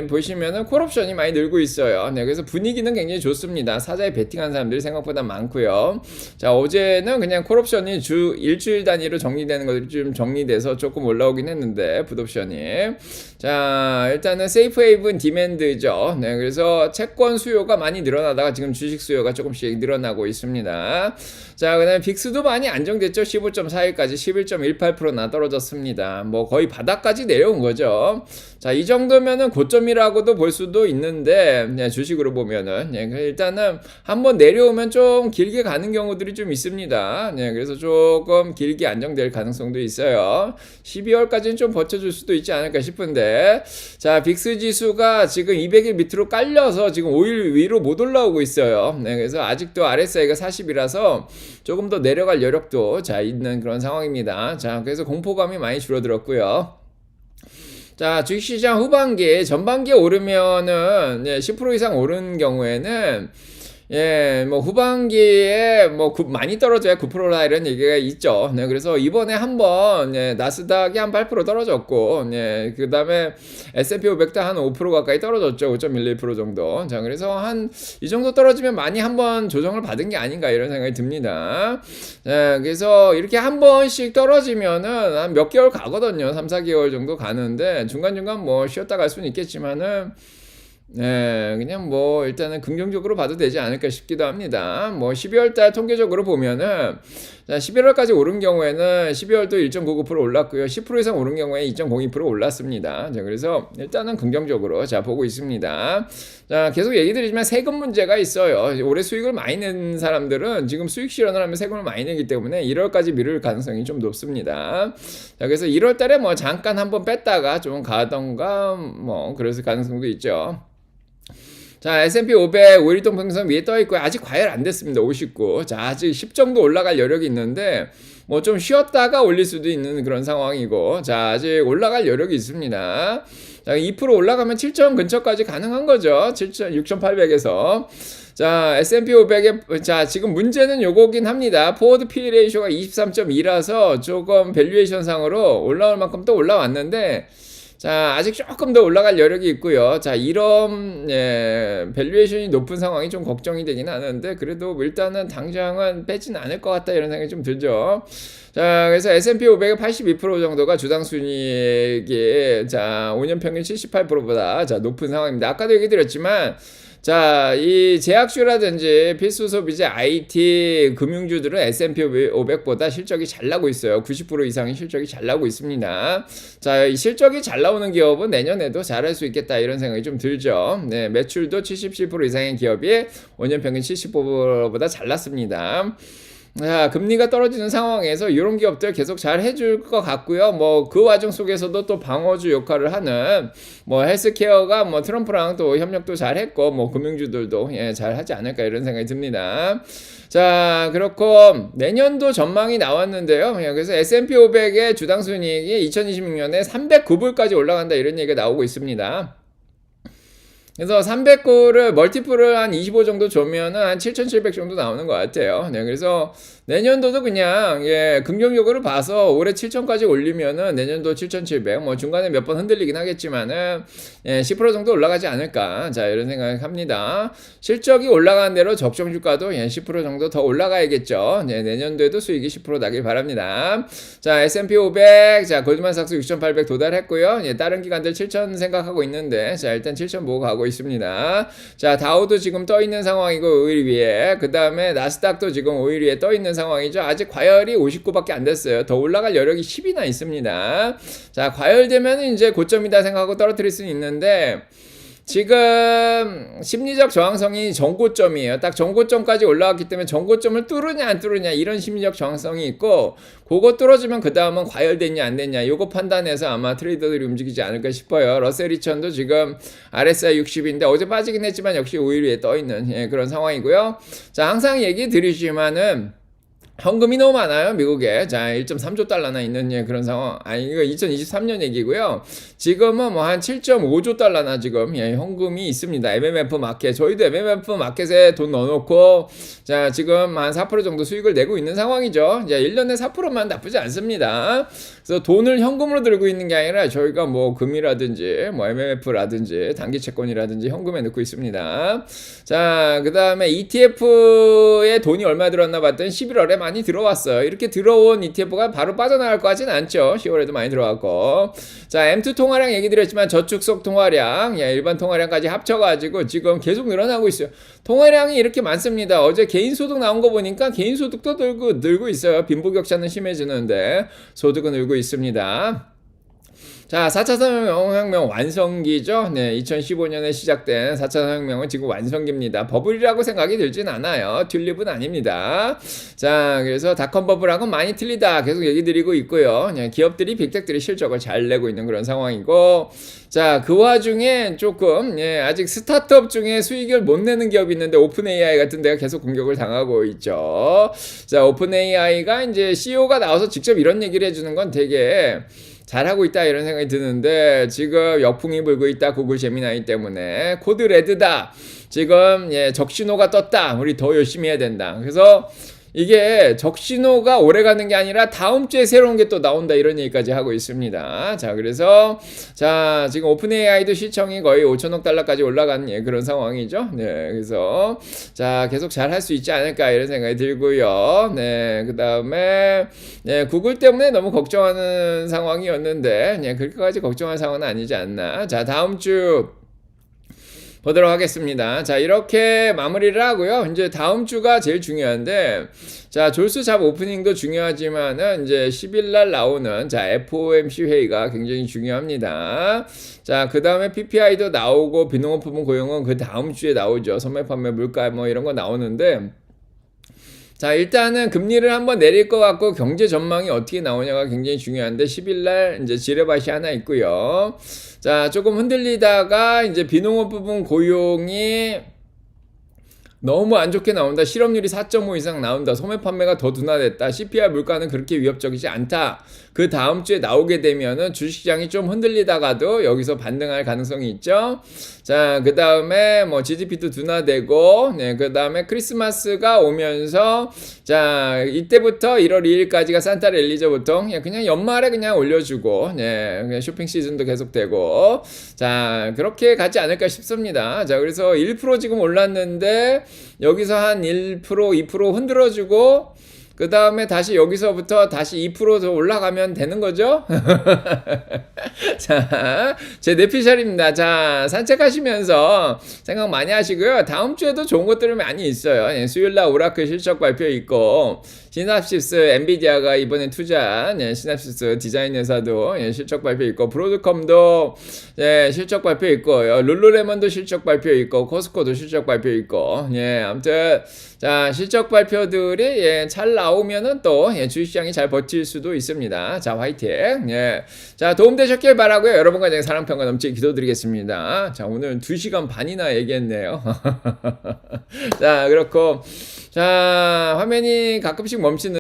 보시면은 콜옵션이 많이 늘고 있어요. 그래서 분위기는 굉장히 좋습니다. 사자에 베팅한 사람들이 생각보다 많고요. 자, 어제는 그냥 콜옵션이 일주일 단위로 정리되는 것들이 좀 정리돼서 조금 올라오긴 했는데, 풋옵션이. 자, 일단은 세이프 헤이븐 디맨드죠. 그래서 채권 수요가 많이 늘어나다가 지금 주식 수요가 조금씩 늘어나고 있습니다. 자, 그 다음에 빅스도 많이 안정됐죠. 15.41까지 11.18%나 떨어졌습니다. 뭐 거의 바닥까지 내려온 거죠. 자, 이 정도면은 고점이라고도 볼 수도 있는데 주식으로 보면은 일단은 한번 내려오면 좀 길게 가는 경우들이 좀 있습니다. 그래서 조금 길게 안정될 가능성도 있어요. 12월까지는 좀 버텨줄 수도 있지 않을까 싶은데 자, 빅스 지수가 지금 200일 밑으로 깔려서 지금 5일 위로 못 올라오고 있어요. 그래서 아직도 RSI가 40이라서 조금 더 내려갈 여력도 자 있는 그런 상황입니다. 자, 그래서 공포감이 많이 줄어들었고요. 자, 주식시장 후반기, 전반기에 오르면은 10% 이상 오른 경우에는 뭐 후반기에 뭐 많이 떨어져야 9%라 이런 얘기가 있죠. 그래서 이번에 한번 나스닥이 한 8% 떨어졌고, 그 다음에 S&P 500도 한 5% 가까이 떨어졌죠. 5.11% 정도. 자, 그래서 한 이 정도 떨어지면 많이 한번 조정을 받은 게 아닌가 이런 생각이 듭니다. 그래서 이렇게 한 번씩 떨어지면은 한 몇 개월 가거든요. 3, 4개월 정도 가는데 중간중간 뭐 쉬었다 갈 수는 있겠지만은 네, 그냥 뭐 일단은 긍정적으로 봐도 되지 않을까 싶기도 합니다. 뭐 12월 달 통계적으로 보면은 자, 11월까지 오른 경우에는 12월도 1.99% 올랐고요. 10% 이상 오른 경우에 2.02% 올랐습니다. 자, 그래서 일단은 긍정적으로 자 보고 있습니다. 자, 계속 얘기 드리지만 세금 문제가 있어요. 올해 수익을 많이 낸 사람들은 지금 수익 실현을 하면 세금을 많이 내기 때문에 1월까지 미룰 가능성이 좀 높습니다. 자, 그래서 1월 달에 뭐 잠깐 한번 뺐다가 좀 가던가 뭐 그랬을 가능성도 있죠. 자, S&P 500 5일동평선 위에 떠 있고요. 아직 과열 안 됐습니다. 59. 자, 아직 10 정도 올라갈 여력이 있는데 뭐 좀 쉬었다가 올릴 수도 있는 그런 상황이고, 자, 아직 올라갈 여력이 있습니다. 자, 2% 올라가면 7점 근처까지 가능한 거죠. 7점 6,800에서. 자, S&P 500의 자, 지금 문제는 요거긴 합니다. 포워드 PE 레이쇼가 23.2라서 조금 밸류에이션 상으로 올라올 만큼 또 올라왔는데, 자, 아직 조금 더 올라갈 여력이 있고요. 자, 이런 밸류에이션이 높은 상황이 좀 걱정이 되긴 하는데, 그래도 일단은 당장은 빼진 않을 것 같다 이런 생각이 좀 들죠. 자, 그래서 S&P 500의 82% 정도가 주당 순이익이 자, 5년 평균 78%보다 자, 높은 상황입니다. 아까도 얘기 드렸지만, 자, 이 제약주라든지 필수 소비재, IT, 금융주들은 S&P 500보다 실적이 잘 나고 있어요. 90% 이상의 실적이 잘 나고 있습니다. 자, 이 실적이 잘 나오는 기업은 내년에도 잘할 수 있겠다 이런 생각이 좀 들죠. 네, 매출도 77% 이상의 기업이 5년 평균 70%보다 잘 났습니다. 자, 금리가 떨어지는 상황에서 이런 기업들 계속 잘 해줄 것 같고요. 뭐 그 와중 속에서도 또 방어주 역할을 하는 뭐 헬스케어가 뭐 트럼프랑 또 협력도 잘 했고 뭐 금융주들도 잘 하지 않을까 이런 생각이 듭니다. 자, 그렇고 내년도 전망이 나왔는데요. 그래서 S&P 500의 주당 순이익이 2026년에 309불까지 올라간다 이런 얘기가 나오고 있습니다. 그래서 309를 멀티플을 한 25 정도 주면은 한 7,700 정도 나오는 것 같아요. 네, 그래서 내년도도 그냥 긍정적으로 봐서 올해 7,000까지 올리면은 내년도 7,700 뭐 중간에 몇 번 흔들리긴 하겠지만은 10% 정도 올라가지 않을까. 자, 이런 생각합니다. 실적이 올라가는 대로 적정 주가도 10% 정도 더 올라가야겠죠. 네, 내년도에도 수익이 10% 나길 바랍니다. 자, S&P 500, 자, 골드만삭스 6,800 도달했고요. 다른 기관들 7,000 생각하고 있는데, 자, 일단 7,000 보고 가고 있습니다. 자, 다우도 지금 떠 있는 상황이고 5일 위에, 그 다음에 나스닥도 지금 5일 위에 떠 있는 상황이죠. 아직 과열이 59밖에 안 됐어요. 더 올라갈 여력이 10이나 있습니다. 자, 과열되면 이제 고점이다 생각하고 떨어뜨릴 수는 있는데, 지금 심리적 저항성이 전고점이에요. 딱 전고점까지 올라왔기 때문에 전고점을 뚫으냐 안 뚫으냐 이런 심리적 저항성이 있고, 그거 뚫어주면 그 다음은 과열됐냐 안 됐냐 요거 판단해서 아마 트레이더들이 움직이지 않을까 싶어요. 러셀 2000도 지금 RSI 60인데 어제 빠지긴 했지만 역시 5일 위에 떠있는 그런 상황이고요. 자, 항상 얘기 드리지만은 현금이 너무 많아요, 미국에. 자, 1.3조 달러나 있는 그런 상황. 아니, 이거 2023년 얘기고요. 지금은 뭐 한 7.5조 달러나 지금 현금이 있습니다. MMF 마켓. 저희도 MMF 마켓에 돈 넣어놓고, 자, 지금 한 4% 정도 수익을 내고 있는 상황이죠. 이제 1년에 4%만 나쁘지 않습니다. 그래서 돈을 현금으로 들고 있는 게 아니라 저희가 뭐 금이라든지, 뭐 MMF라든지, 단기 채권이라든지 현금에 넣고 있습니다. 자, 그 다음에 ETF에 돈이 얼마 들었나 봤더니 11월에 많이 들어왔어요. 이렇게 들어온 ETF가 바로 빠져나갈 것 같지는 않죠. 10월에도 많이 들어왔고. 자, M2 통화량 얘기 드렸지만 저축속 통화량, 일반 통화량까지 합쳐가지고 지금 계속 늘어나고 있어요. 통화량이 이렇게 많습니다. 어제 개인소득 나온 거 보니까 개인소득도 늘고 있어요. 빈부격차는 심해지는데 소득은 늘고 있습니다. 자, 4차 산업혁명 완성기죠. 네, 2015년에 시작된 4차 산업혁명은 지금 완성기입니다. 버블이라고 생각이 들진 않아요. 튤립은 아닙니다. 자, 그래서 닷컴 버블하고는 많이 틀리다 계속 얘기 드리고 있고요. 네, 기업들이 빅텍들이 실적을 잘 내고 있는 그런 상황이고, 자, 그 와중에 조금 아직 스타트업 중에 수익을 못 내는 기업이 있는데 오픈 AI 같은 데가 계속 공격을 당하고 있죠. 자, 오픈 AI가 이제 CEO가 나와서 직접 이런 얘기를 해주는 건 되게 잘하고 있다 이런 생각이 드는데, 지금 역풍이 불고 있다. 구글 제미나이 때문에 코드 레드다. 지금 적신호가 떴다. 우리 더 열심히 해야 된다. 그래서 이게 적신호가 오래 가는 게 아니라 다음 주에 새로운 게 또 나온다 이런 얘기까지 하고 있습니다. 자, 그래서 자, 지금 오픈 AI도 시청이 거의 5천억 달러까지 올라간 그런 상황이죠. 네, 그래서 자, 계속 잘 할 수 있지 않을까 이런 생각이 들고요. 네, 그 다음에 구글 때문에 너무 걱정하는 상황이었는데 그렇게까지 걱정할 상황은 아니지 않나. 자, 다음 주 보도록 하겠습니다. 자, 이렇게 마무리를 하고요. 이제 다음 주가 제일 중요한데, 자, 졸수 잡 오프닝도 중요하지만은 이제 10일 날 나오는 자, FOMC 회의가 굉장히 중요합니다. 자, 그 다음에 PPI도 나오고 비농업 부문 고용은 그 다음 주에 나오죠. 소매 판매 물가 뭐 이런 거 나오는데, 자, 일단은 금리를 한번 내릴 것 같고 경제 전망이 어떻게 나오냐가 굉장히 중요한데 10일 날 이제 지뢰밭이 하나 있고요. 자, 조금 흔들리다가 이제 비농업 부분 고용이 너무 안 좋게 나온다. 실업률이 4.5 이상 나온다. 소매 판매가 더 둔화됐다. CPI 물가는 그렇게 위협적이지 않다. 그 다음 주에 나오게 되면은 주식시장이 좀 흔들리다가도 여기서 반등할 가능성이 있죠. 자, 그 다음에 뭐 GDP도 둔화되고, 네, 그 다음에 크리스마스가 오면서, 자, 이때부터 1월 2일까지가 산타랠리죠, 보통. 그냥 연말에 그냥 올려주고, 네, 그냥 쇼핑 시즌도 계속되고, 자, 그렇게 가지 않을까 싶습니다. 자, 그래서 1% 지금 올랐는데, 여기서 한 1%, 2% 흔들어주고, 그 다음에 다시 여기서부터 다시 2% 더 올라가면 되는 거죠? 자, 제 내피셜입니다. 자, 산책하시면서 생각 많이 하시고요. 다음 주에도 좋은 것들이 많이 있어요. 예, 수요일날 오라클 실적 발표 있고, 시납시스, 엔비디아가 이번에 투자한 시납시스 디자인 회사도 실적 발표 있고, 브로드컴도 실적 발표 있고, 룰루레몬도 실적 발표 있고, 코스코도 실적 발표 있고, 아무튼 자, 실적 발표들이 잘 나오면은 또 주식시장이 잘 버틸 수도 있습니다. 자, 화이팅. 자, 도움되셨길 바라고요. 여러분과 제 사랑평가 넘치게 기도드리겠습니다. 자, 오늘 2시간 반이나 얘기했네요. 자, 그렇고 자, 화면이 가끔씩 멈추는